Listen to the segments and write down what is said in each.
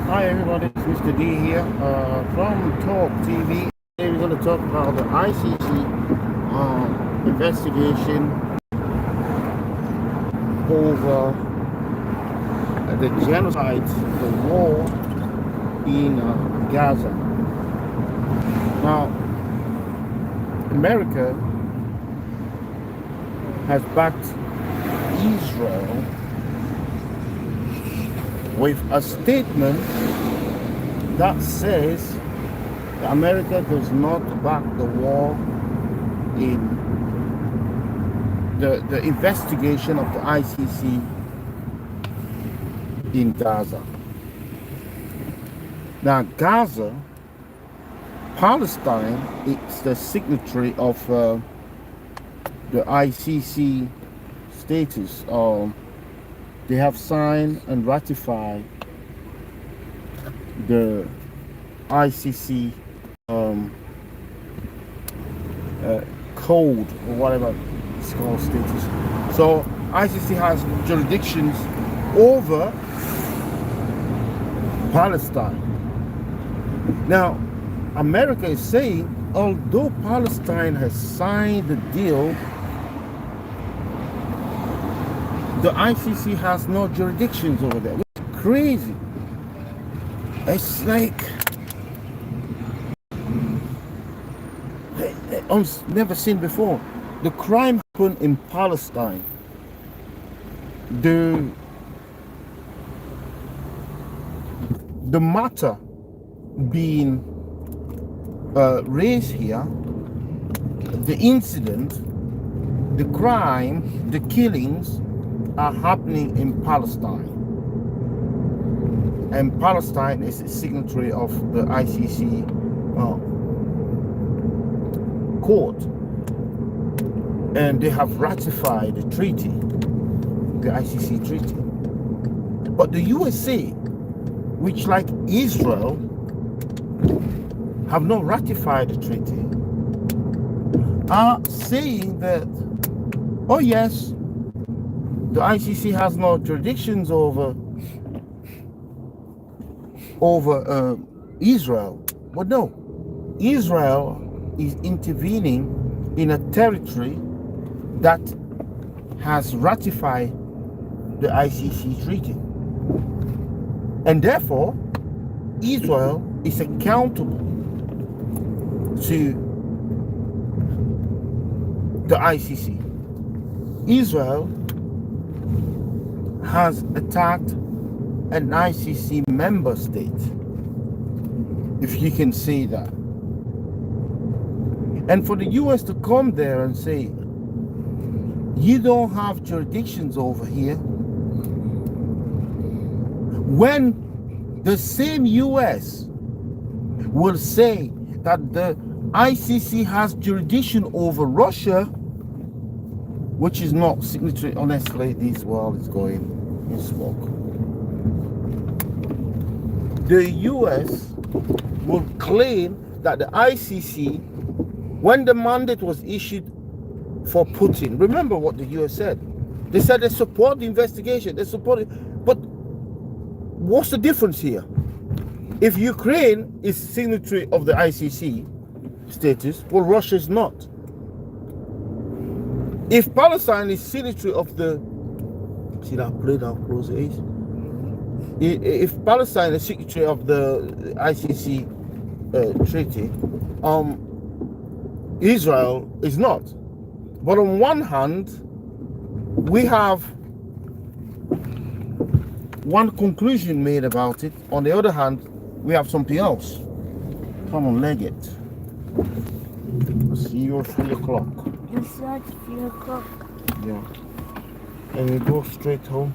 Hi everybody, it's Mr. D here from Talk TV. Today we're going to talk about the ICC investigation over the genocide, the war in Gaza. Now, America has backed Israel with a statement that says that America does not back the war in the investigation of the ICC in Gaza. Now, Gaza, Palestine, it's the signatory of the ICC status. They have signed and ratified the ICC code or whatever it's called status. So ICC has jurisdictions over Palestine. Now, America is saying, although Palestine has signed the deal, the ICC has no jurisdictions over there. It's crazy. It's like I've never seen before. The crime happened in Palestine. The matter being raised here, the incident, the crime, the killings are happening in Palestine, and Palestine is a signatory of the ICC court, and they have ratified the treaty, the ICC treaty. But the USA, which like Israel have not ratified the treaty, are saying that, oh yes, the ICC has no jurisdictions over Israel. But no, Israel is intervening in a territory that has ratified the ICC treaty. And therefore, Israel is accountable to the ICC. Israel has attacked an ICC member state, if you can say that. And for the US to come there and say, you don't have jurisdictions over here, when the same US will say that the ICC has jurisdiction over Russia, which is not signatory. Honestly, this world is going in smoke. The US will claim that the ICC, when the mandate was issued for Putin, remember what the US said. They said they support the investigation, they support it. But what's the difference here? If Ukraine is signatory of the ICC status, well, Russia is not. If Palestine is signatory of the, see that plate how close it is? If Palestine is signatory of the ICC treaty, Israel is not. But on one hand, we have one conclusion made about it. On the other hand, we have something else. Come on, leg it. I'll see you at 3 o'clock. It's at 3 o'clock. Yeah. And we go straight home.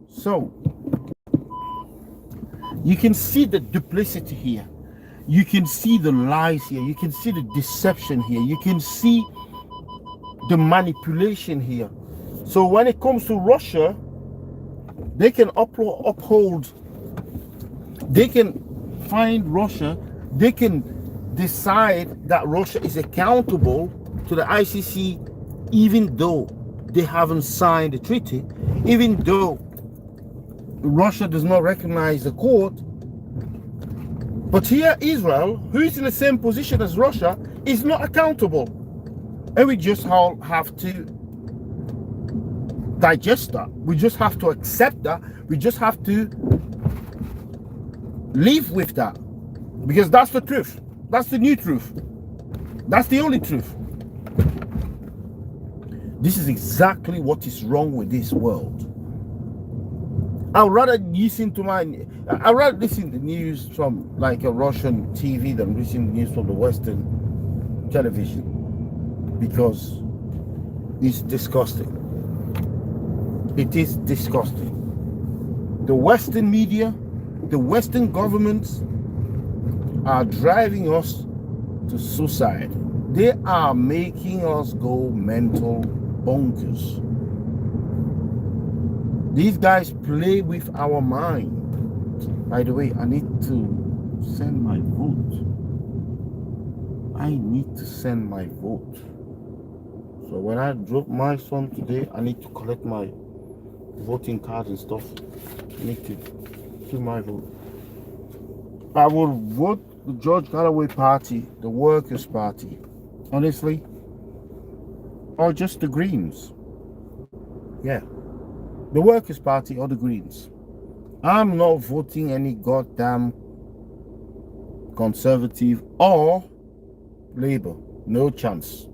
So, you can see the duplicity here. You can see the lies here. You can see the deception here. You can see the manipulation here. So when it comes to Russia, they can uphold, they can find Russia, they can decide that Russia is accountable to the ICC, even though they haven't signed the treaty, even though Russia does not recognize the court. But here, Israel, who is in the same position as Russia, is not accountable. And we just all have to digest that. We just have to accept that. We just have to live with that. Because that's the truth. That's the new truth. That's the only truth. This is exactly what is wrong with this world. I'd rather listen to the news from like a Russian TV than listen to the news from the Western television, because it's disgusting. It is disgusting. The Western media, the Western governments are driving us to suicide. They are making us go mental bonkers. These guys play with our mind. By the way, I need to send my vote. I need to send my vote. So when I drop my son today, I need to collect my voting card and stuff. I need to do my vote. I will vote the George Galloway Party, the Workers' Party, honestly, or just the Greens. Yeah, the Workers' Party or the Greens. I'm not voting any goddamn Conservative or Labour. No chance.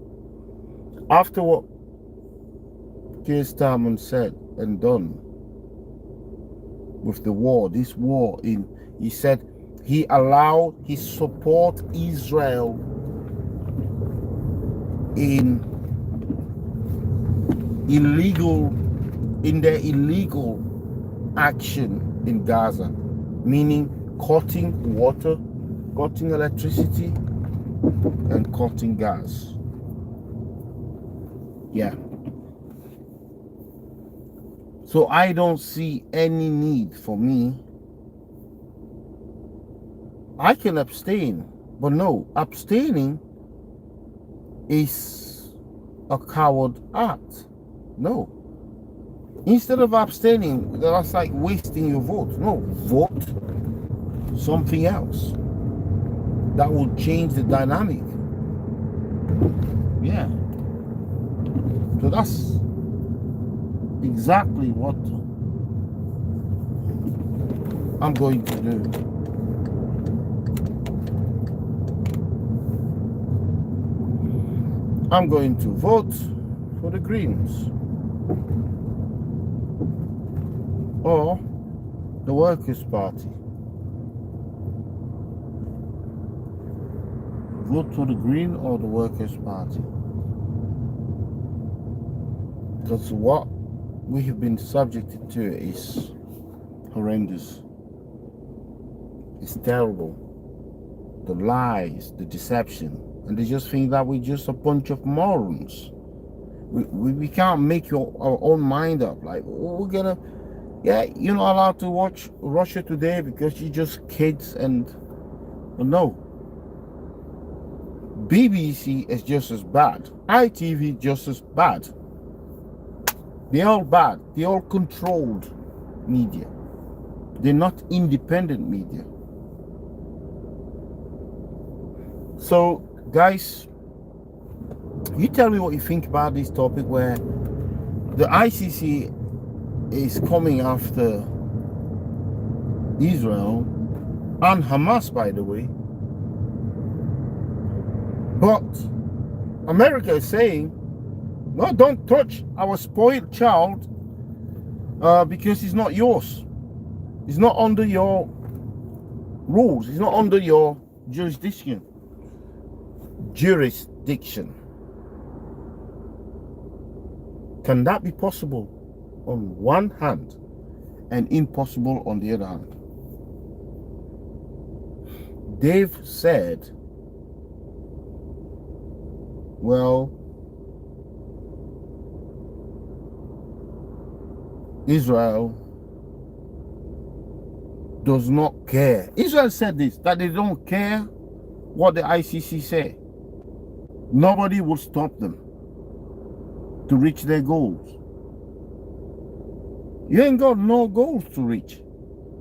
After what Keir Starmer said and done with the war, this war he said he allowed, he support Israel in their illegal action in Gaza, meaning cutting water, cutting electricity, and cutting gas. Yeah. So I don't see any need for me. I can abstain, but no, abstaining is a coward act. No. Instead of abstaining, that's like wasting your vote. No, vote something else that will change the dynamic. Yeah. So that's exactly what I'm going to do. I'm going to vote for the Greens or the Workers' Party. Vote for the Green or the Workers' Party. Because what we have been subjected to is horrendous. It's terrible. The lies, the deception. And they just think that we're just a bunch of morons. We can't make our own mind up. Like, we're gonna, yeah, you're not allowed to watch Russia Today because you're just kids. And no. BBC is just as bad. ITV just as bad. They're all bad. They're all controlled media. They're not independent media. So, guys, you tell me what you think about this topic where the ICC is coming after Israel and Hamas, by the way. But America is saying, no, don't touch our spoiled child because he's not yours. He's not under your rules. He's not under your jurisdiction. Can that be possible on one hand and impossible on the other hand? They've said, well, Israel does not care. Israel said this, that they don't care what the ICC say. Nobody will stop them. to reach their goals. You ain't got no goals to reach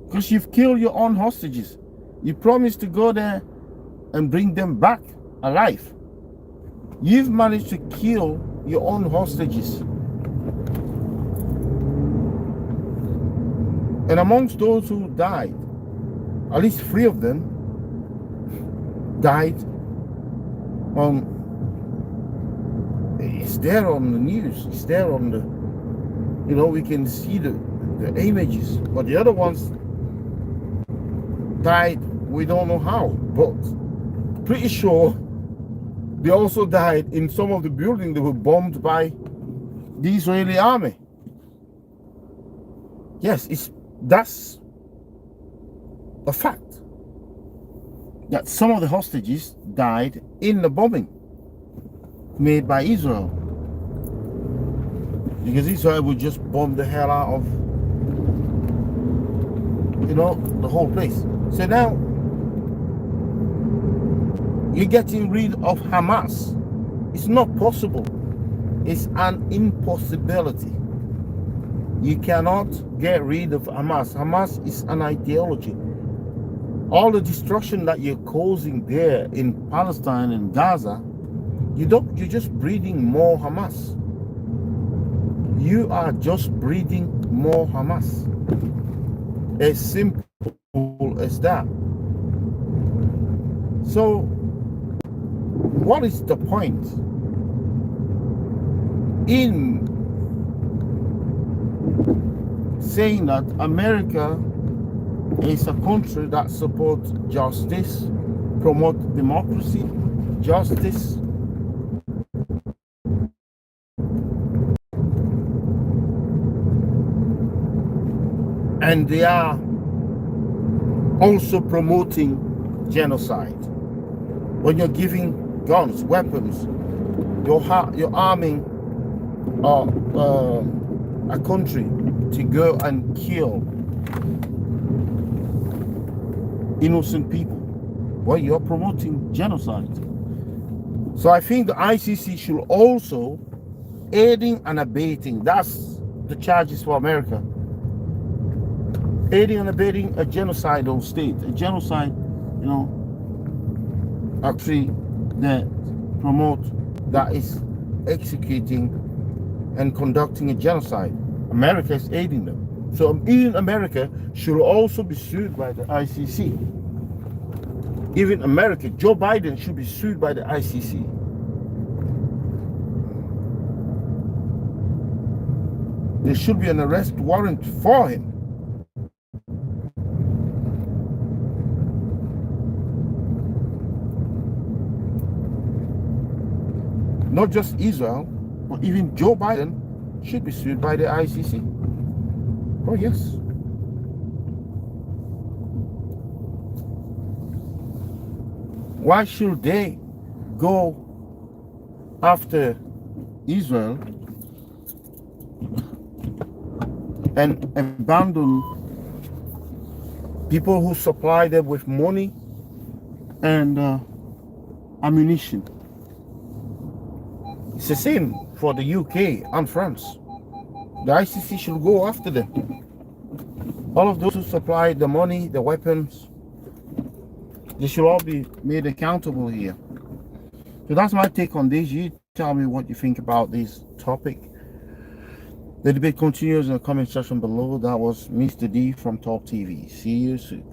because you've killed your own hostages. You promised to go there and bring them back alive. You've managed to kill your own hostages. And amongst those who died, at least 3 of them died on, it's there on the news, it's there on the, we can see the images. But the other ones died, we don't know how, but pretty sure they also died in some of the buildings that were bombed by the Israeli army. Yes, that's a fact. That some of the hostages died in the bombing made by Israel. Because Israel would just bomb the hell out of, the whole place. So now, you're getting rid of Hamas. It's not possible. It's an impossibility. You cannot get rid of Hamas. Hamas is an ideology. All the destruction that you're causing there in Palestine and Gaza, you're just breeding more Hamas. You are just breeding more Hamas. As simple as that. So, what is the point in saying that America is a country that supports justice, promotes democracy, justice, and they are also promoting genocide? When you're giving guns, weapons, you're arming a country to go and kill innocent people. Well, you're promoting genocide. So I think the ICC should also aiding and abetting. That's the charges for America. Aiding and abetting a genocidal state. A genocide, actually that that is executing and conducting a genocide. America is aiding them. So even America should also be sued by the ICC. Even America, Joe Biden should be sued by the ICC. There should be an arrest warrant for him. Not just Israel, but even Joe Biden should be sued by the ICC. Oh yes. Why should they go after Israel and abandon people who supply them with money and ammunition? It's the same for the UK and France. The ICC should go after them. All of those who supply the money, the weapons, they should all be made accountable here. So that's my take on this. You tell me what you think about this topic. The debate continues in the comment section below. That was Mr. D from Talk TV. See you soon.